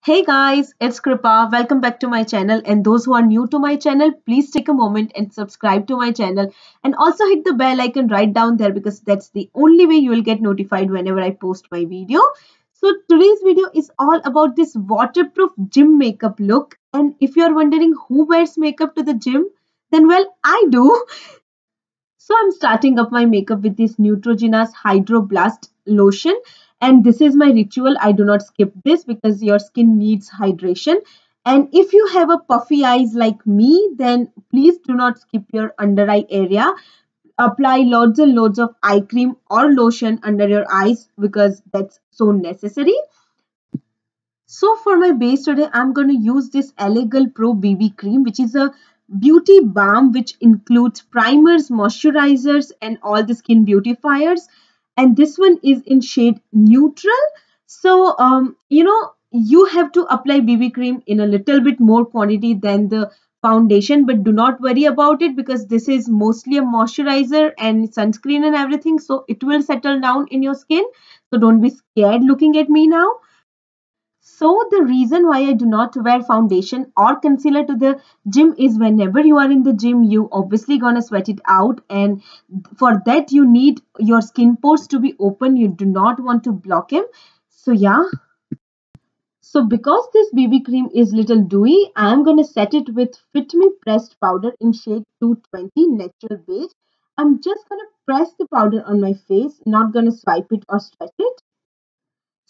Hey guys, it's Kripa. Welcome back to my channel. And those who are new to my channel, please take a moment and subscribe to my channel. And also hit the bell icon right down there because that's the only way you will get notified whenever I post my video. So today's video is all about this waterproof gym makeup look. And if you're wondering who wears makeup to the gym, then well, I do. So I'm starting up my makeup with this Neutrogena's Hydro Blast lotion. And this is my ritual. I do not skip this because your skin needs hydration. And if you have a puffy eyes like me, then please do not skip your under eye area. Apply loads and loads of eye cream or lotion under your eyes because that's so necessary. So for my base today, I'm going to use this Elegal Pro BB cream, which is a beauty balm which includes primers, moisturizers, and all the skin beautifiers. And this one is in shade neutral. So, you have to apply BB cream in a little bit more quantity than the foundation, but do not worry about it because this is mostly a moisturizer and sunscreen and everything. So it will settle down in your skin. So don't be scared looking at me now. So the reason why I do not wear foundation or concealer to the gym is whenever you are in the gym, you obviously gonna sweat it out, and for that you need your skin pores to be open. You do not want to block them. So yeah. So because this BB cream is little dewy, I am gonna set it with Fit Me pressed powder in shade 220 natural beige. I'm just gonna press the powder on my face, not gonna swipe it or stretch it.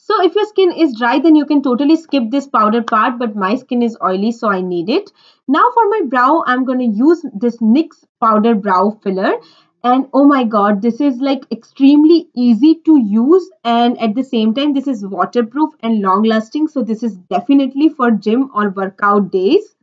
So if your skin is dry, then you can totally skip this powder part, but my skin is oily, so I need it. Now for my brow, I'm going to use this NYX powder brow filler. And oh my god, this is like extremely easy to use, and at the same time, this is waterproof and long lasting. So this is definitely for gym or workout days.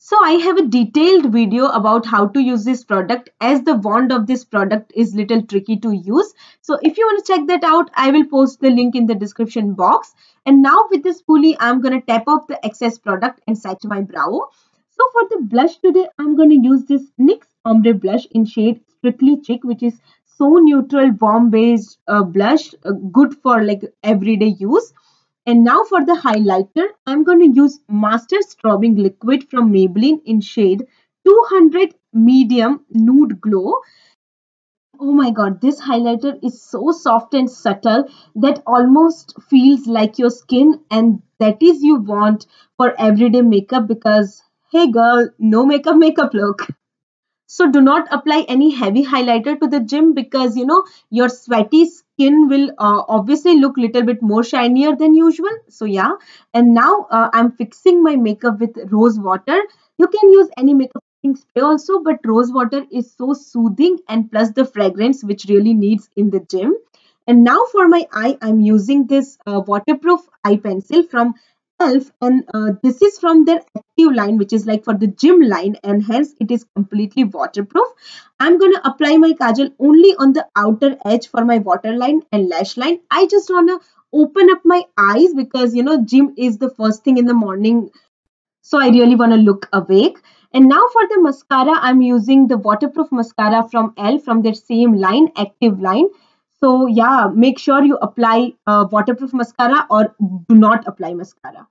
So I have a detailed video about how to use this product, as the wand of this product is little tricky to use. So if you want to check that out, I will post the link in the description box. And now with this spoolie, I'm going to tap off the excess product and set my brow. So for the blush today, I'm going to use this NYX Ombre blush in shade Strictly Chic, which is so neutral, warm based blush, good for like everyday use. And now for the highlighter, I'm going to use Master Strobing Liquid from Maybelline in shade 200 Medium Nude Glow. Oh my god, this highlighter is so soft and subtle that almost feels like your skin, and that is you want for everyday makeup because, hey girl, no makeup look. So do not apply any heavy highlighter to the gym because your sweaty skin will obviously look little bit more shinier than usual. So yeah, and now I'm fixing my makeup with rose water. You can use any makeup fixing spray also, but rose water is so soothing, and plus the fragrance which really needs in the gym. And now for my eye, I'm using this waterproof eye pencil from Elf, and this is from their active line, which is like for the gym line, and hence it is completely waterproof. I'm going to apply my kajal only on the outer edge for my waterline and lash line. I just want to open up my eyes because gym is the first thing in the morning, so I really want to look awake. And now for the mascara, I'm using the waterproof mascara from Elf from their same line, active line. So yeah, make sure you apply waterproof mascara or do not apply mascara.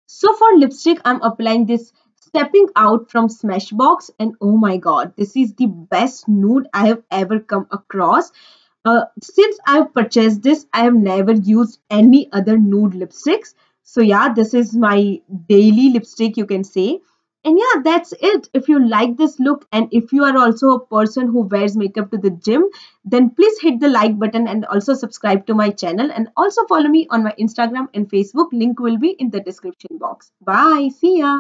So for lipstick, I'm applying this Stepping Out from Smashbox, and oh my god, this is the best nude I have ever come across. Since I've purchased this, I have never used any other nude lipsticks. So yeah, this is my daily lipstick, you can say. And yeah, that's it. If you like this look, and if you are also a person who wears makeup to the gym, then please hit the like button and also subscribe to my channel, and also follow me on my Instagram and Facebook. Link will be in the description box. Bye. See ya.